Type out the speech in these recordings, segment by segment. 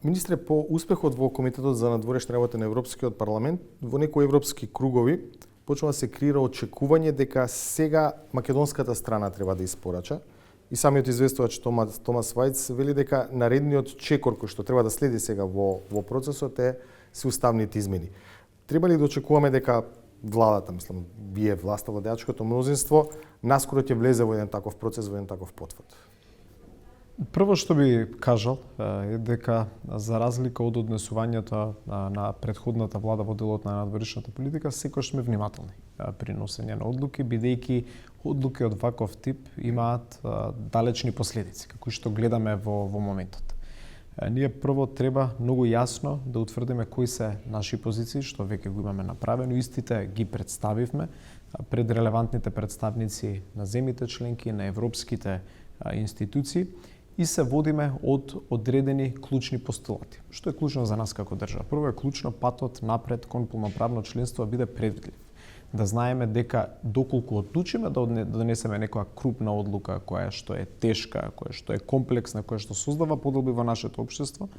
Министре, по успехот во Комитетот за надворешни работи на Европскиот парламент, во некои европски кругови почнува да се креира очекување дека сега македонската страна треба да испорача. И самиот известувач Томас Вајц вели дека наредниот чекор кој што треба да следи сега во процесот се уставните измени. Треба ли да очекуваме дека владата, мислам, вие власта, владеачкото мнозинство, наскоро ќе влезе во еден таков процес, во еден таков потвод? Прво што би кажал е дека за разлика од однесувањето на претходната влада во делот на надворешната политика, секогаш сме внимателни при носење на одлуки, бидејќи одлуки од ваков тип имаат далечни последици, како што гледаме во моментот. Ние прво треба многу јасно да утврдиме кои се наши позиции, што веќе го имаме направено, истите ги представивме пред релевантните представници на земјите членки, на европските институции, и се водиме од одредени клучни постулати. Што е клучно за нас како држава? Прво е клучно патот напред кон полноправно членство да биде предвидлив. Да знаеме дека доколку одлучиме да донесеме некоја крупна одлука која што е тешка, која што е комплексна, која што создава подолби во нашето општество,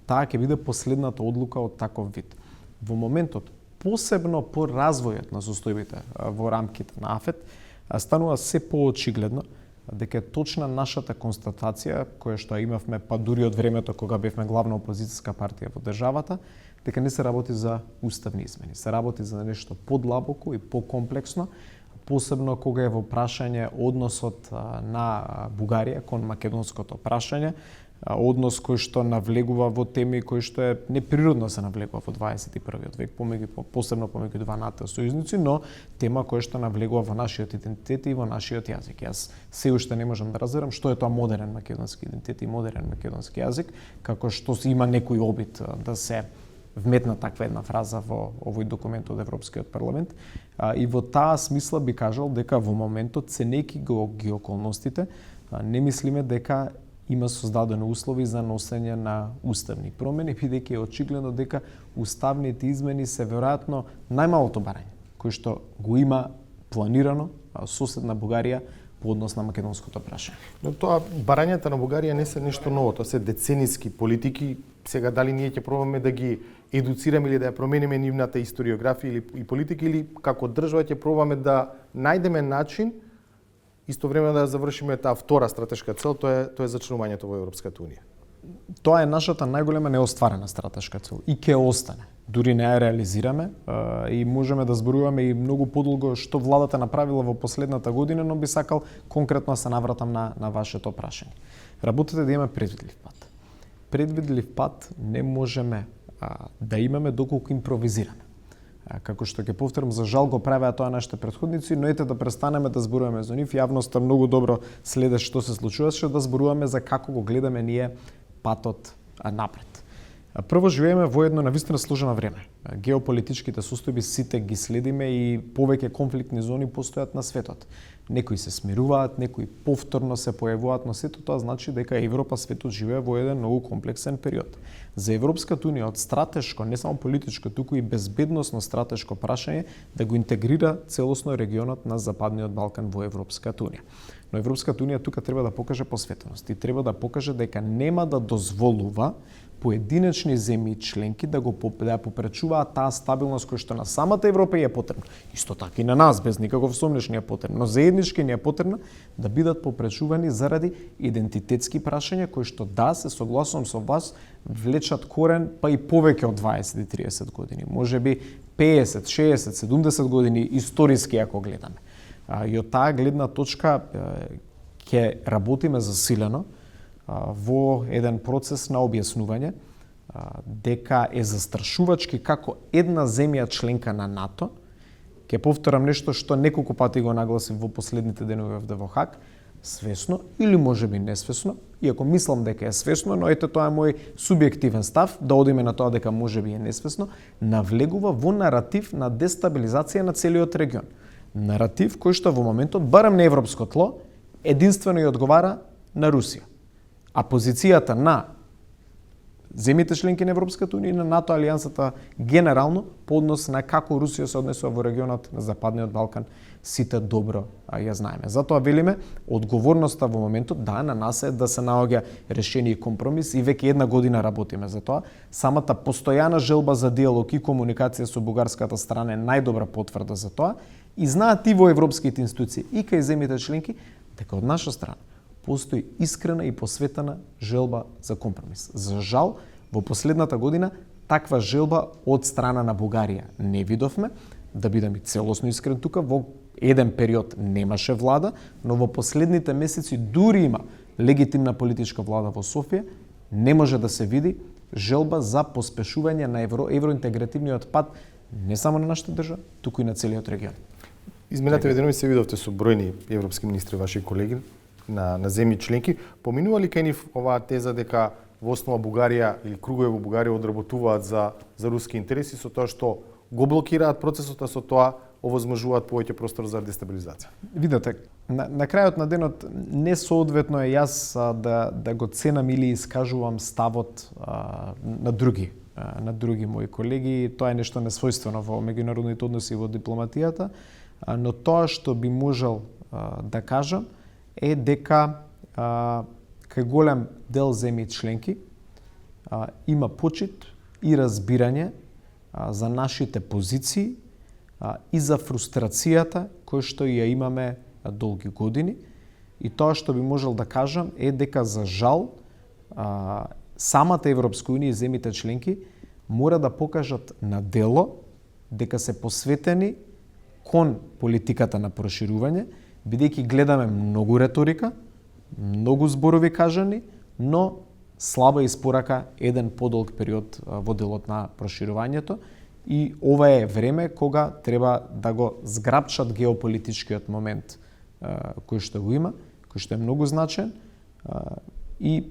таа ќе биде последната одлука од таков вид. Во моментот, посебно по развојот на состојбите во рамките на АФЕТ, станува се поочигледно дека е точна нашата констатација, која што имавме па дури од времето кога бевме главна опозицијска партија во државата, дека не се работи за уставни измени, се работи за нешто подлабоко и покомплексно, посебно кога е во прашање односот на Бугарија кон македонското прашање, однос кој што навлегува во теми кои што е неприродно се навлегува во 21. век, посебно помеѓу два НАТО сојузници, но тема која што навлегува во нашиот идентитет и во нашиот јазик. Јас се уште не можам да разберам што е тоа модерен македонски идентитет и модерен македонски јазик, како што има некој обид да се вметна таква една фраза во овој документ од Европскиот парламент. И во таа смисла би кажал дека во моментот, ценејќи ги околностите, не мислиме дека има создадени услови за носење на уставни промени, бидејќи е очигледно дека уставните измени се веројатно најмалото барање кој што го има планирано соседна Бугарија по однос на македонското прашање. Но тоа барањата на Бугарија не се нешто ново, тоа се децениски политики. Сега дали ние ќе пробаме да ги едуцираме или да ја промениме нивната историографија или политика, или како држава ќе пробаме да најдеме начин истовремено да завршиме таа втора стратешка цел, тоа е зачленувањето во Европската унија. Тоа е нашата најголема неостварена стратешка цел и ќе остане. Дури не ја реализираме и можеме да зборуваме и многу подолго што владата направила во последната година, но би сакал конкретно се навратам на вашето прашање. Работата да имаме предвидлив пат. Предвидлив пат не можеме да имаме доколку импровизираме. Како што ќе повторам, за жал го правеа тоа нашите претходници, но ете да престанеме да зборуваме за нив. Јавноста многу добро следе што се случуваше, да зборуваме за како го гледаме ние патот напред. Прво живееме во едно навистина сложено време. Геополитичките состојби сите ги следиме и повеќе конфликтни зони постојат на светот. Некои се смируваат, некои повторно се појавуваат, но сето тоа значи дека Европа, светот живее во еден многу комплексен период. За Европската унија од стратешко, не само политичко, туку и безбедносно стратешко прашање да го интегрира целосно регионот на Западниот Балкан во Европската унија. Но Европската унија тука треба да покаже посветеност и треба да покаже дека нема да дозволува поединечни земји членки да ја попречуваат таа стабилност која што на самата Европа е потребна. Исто така и на нас, без никаков сомнеш не е потребна, но заеднички не е потребна да бидат попречувани заради идентитетски прашања кои што се согласувам со вас, влечат корен па и повеќе од 20-30 години, можеби 50, 60, 70 години историски ако гледаме. И од таа гледна точка ќе работиме засилено во еден процес на објаснување дека е застрашувачки како една земја членка на НАТО. Ќе повторам нешто што неколку пати го нагласив во последните денови во Хаг, свесно или можеби несвесно, иако мислам дека е свесно, но ете тоа е мој субјективен став, да одиме на тоа дека можеби е несвесно, навлегува во наратив на дестабилизација на целиот регион. Наратив кој што во моментот, барем на европско тло, единствено ја одговара на Русија. А позицијата на земјите членки на Европската унија и на НАТО алијансата генерално по однос на како Русија се однесува во регионот на Западниот Балкан сите добро ја знаеме. Затоа велиме, одговорноста во моментот да на нас е да се наоѓа решение и компромис и веќе една година работиме за тоа. Самата постојана желба за диалог и комуникација со бугарската страна е најдобра потврда за тоа и знаат и во европските институции и кај земјите членки дека од наша страна постои искрена и посветена желба за компромис. За жал, во последната година таква желба од страна на Бугарија не видовме. Да бидам и целосно искрен тука, во еден период немаше влада, но во последните месеци дури има легитимна политичка влада во Софија, не може да се види желба за поспешување на евроинтегративниот пат не само на нашата држава, туку и на целиот регион. Изминативе денови се видовте со бројни европски министри, ваши колеги на земји членки. Поминува ли кај нив оваа теза дека во основа Бугарија или кругови во Бугарија одработуваат за руски интереси со тоа што го блокираат процесот, а со тоа овозможуваат повеќе простор за дестабилизација? Видете, на крајот на денот несоодветно е јас да го ценам или искажувам ставот на други мои колеги. Тоа е нешто несвојствено во меѓународните односи и во дипломатијата, но тоа што би можел да кажам е дека кај голем дел земји членки има почит и разбирање за нашите позиции и за фрустрацијата која што ја имаме долги години. И тоа што би можел да кажам е дека за жал самата Европска унија и земјите членки мора да покажат на дело дека се посветени кон политиката на проширување, бидејќи гледаме многу реторика, многу зборови кажани, но слаба испорака еден подолг период во делот на проширувањето и ова е време кога треба да го зграпчат геополитичкиот момент кој што го има, кој што е многу значен и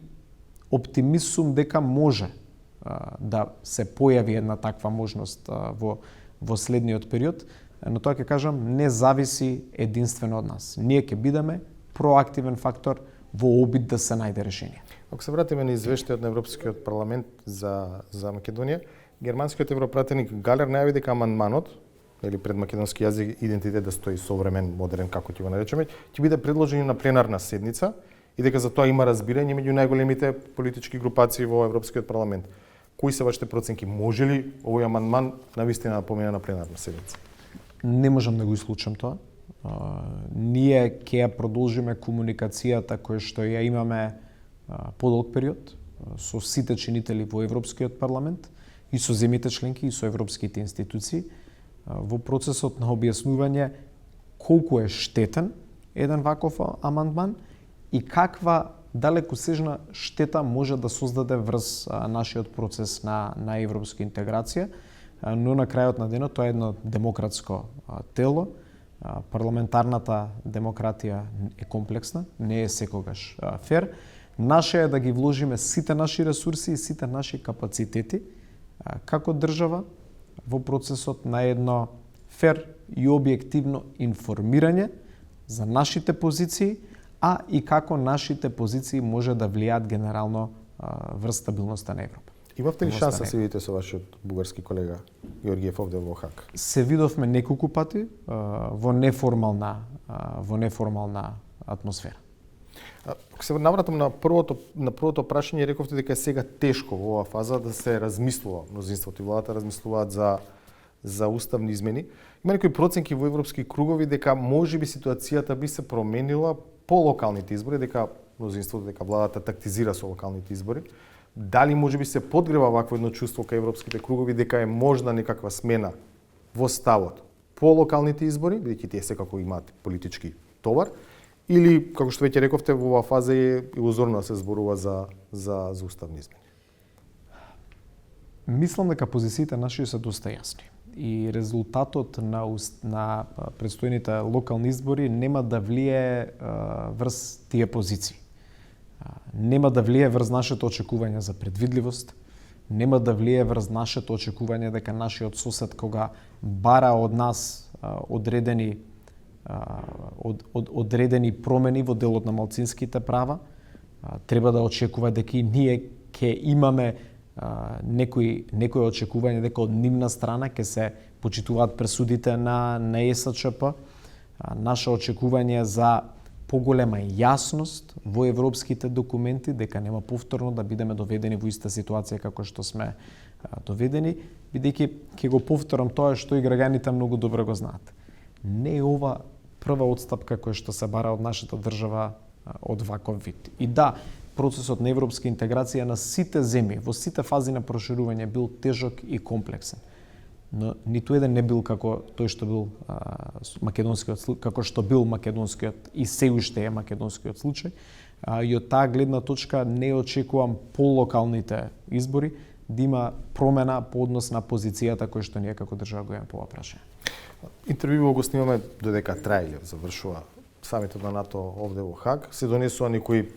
оптимист сум дека може да се појави една таква можност во следниот период, но тоа ќе кажам не зависи единствено од нас. Ние ќе бидеме проактивен фактор во обид да се најде решение. Ако се вратиме на извештајот на Европскиот парламент за Македонија, германскиот европратеник Галер најави дека амандманот, или пред македонски јазик идентитет да стои современ, модерен, како ќе го наречеме, ќе биде предложен на пленарна седница и дека за тоа има разбирање меѓу најголемите политички групации во Европскиот парламент. Кои се вашите проценки? Може ли овој амандман навистина да помине на пленарна седница? Не можам да го исклучам тоа. Ние ќе ја продолжиме комуникацијата која што ја имаме подолг период со сите чинители во Европскиот парламент и со земјите членки и со европските институции во процесот на објаснување колку е штетен еден ваков амандман и каква далекосежна штета може да создаде врз нашиот процес на европска интеграција, но на крајот на денот тоа е едно демократско тело. Парламентарната демократија е комплексна, не е секогаш фер. Наше е да ги вложиме сите наши ресурси и сите наши капацитети како држава во процесот на едно фер и објективно информирање за нашите позиции, а и како нашите позиции може да влијаат генерално врз стабилноста на Европа. Имавте ли шанса се видите со вашиот бугарски колега Георгиев овде во Хаг? Се видовме неколку пати во неформална атмосфера. Ако се навратам на првото прашање, рековте дека е сега тешко во оваа фаза да се размислува, мнозинството и владата размислуваат за уставни измени. Има некои проценки во европски кругови дека можеби ситуацијата би се променила по локалните избори, дека мнозинството, дека владата тактизира со локалните избори. Дали можеби се подгрева вакво едно чувство кај европските кругови дека е можна некаква смена во ставот по локалните избори, бидејќи тие секако имаат политички товар, или, како што веќе рековте, во оваа фаза е илузорно да се зборува за уставни измени? Мислам дека позициите наши се доста јасни и резултатот на предстојните локални избори нема да влие врз тие позиции. Нема да влие врз нашето очекување за предвидливост, нема да влие врз нашето очекување дека нашиот сосед кога бара од нас одредени промени во делот на малцинските права, треба да очекува дека и ние ќе имаме некои очекување дека од нивна страна ќе се почитуваат пресудите на ЕСЧП, наше очекување за поголема јасност во европските документи, дека нема повторно да бидеме доведени во иста ситуација како што сме доведени, бидејќи ќе го повторам тоа што и граѓаните многу добро го знаат. Не е ова прва отстапка која што се бара од нашата држава од ваков вид. И да, процесот на европска интеграција на сите земји, во сите фази на проширување бил тежок и комплексен. Но ниту еден не бил како тој што бил македонскиот и се уште е македонскиот случај. И од таа гледна точка не очекувам по локалните избори да има промена по однос на позицијата која што ние како држава го имаме по ова прашање. Интервјуо го снимаме додека траеле, завршува самитот на НАТО овде во Хаг, се донесува некои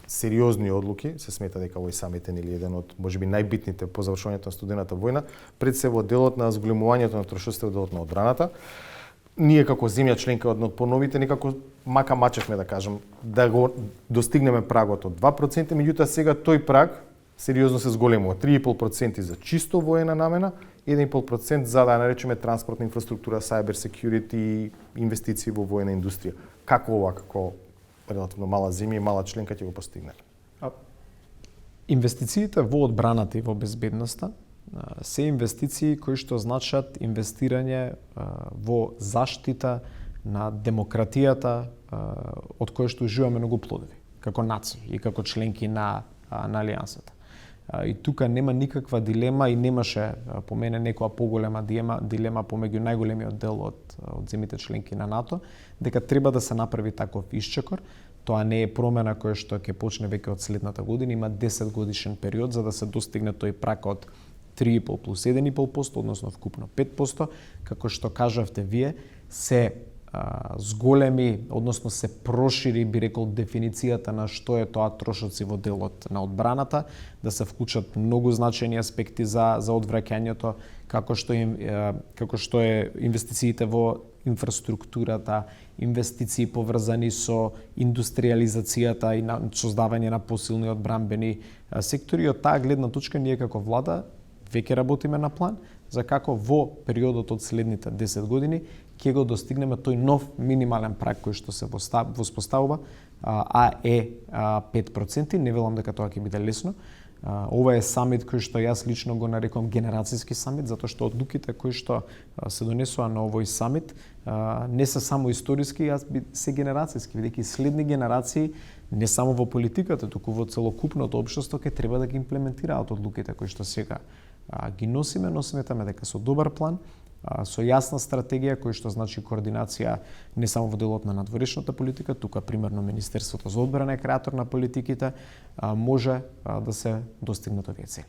сериозни одлуки, се смета дека овој самит е еден од можеби најбитните по завршувањето на студената војна, пред се во делот на зголемувањето на трошоците во делот на одбраната. Ние како земја членка од поновите некако мака мачевме да кажам да го достигнеме прагот од 2%, меѓутоа сега тој праг сериозно се зголемува. 3,5% за чисто воена намена, 1,5% за да наречеме транспортна инфраструктура, cyber security, инвестиции во воена индустрија. Како ова, како релативно мала земја и мала членка ќе го постигне? Инвестициите во одбраната и во безбедноста се инвестиции кои што значат инвестирање во заштита на демократијата од која што уживаме многу плодови како нација и како членки на алијансата. И тука нема никаква дилема и немаше по мене некоја поголема дилема помеѓу најголемиот дел од земјите членки на НАТО дека треба да се направи таков исчекор. Тоа не е промена која што ќе почне веќе од следната година, има 10 годишен период за да се достигне тој праг од 3,5 плюс 1,5%, односно вкупно 5%, како што кажавте вие, се зголеми, односно се прошири, би рекол, дефиницијата на што е тоа трошоци во делот на одбраната, да се вклучат многу значајни аспекти за одвраќањето, како што е инвестициите во инфраструктурата, инвестиции поврзани со индустриализацијата и создавање на посилни одбранбени сектори. Од таа гледна точка ние како влада веќе работиме на план за како во периодот од следните 10 години ќе го достигнеме тој нов минимален праг кој што се воспоставува, а е 5%. Не велам дека тоа ќе биде лесно. Ова е самит кој што јас лично го нарекувам генерацијски самит, затоа што одлуките кои што се донесува на овој самит не се само историски, се генерацијски, бидејќи следни генерации не само во политиката, туку во целокупното општество ќе треба да ги имплементираат одлуките кои што сега ги носиме, но сметаме дека со добар план, со јасна стратегија која што значи координација не само во делот на надворешната политика, тука примерно Министерството за одбрана е креатор на политиките, може да се достигнат овие цели.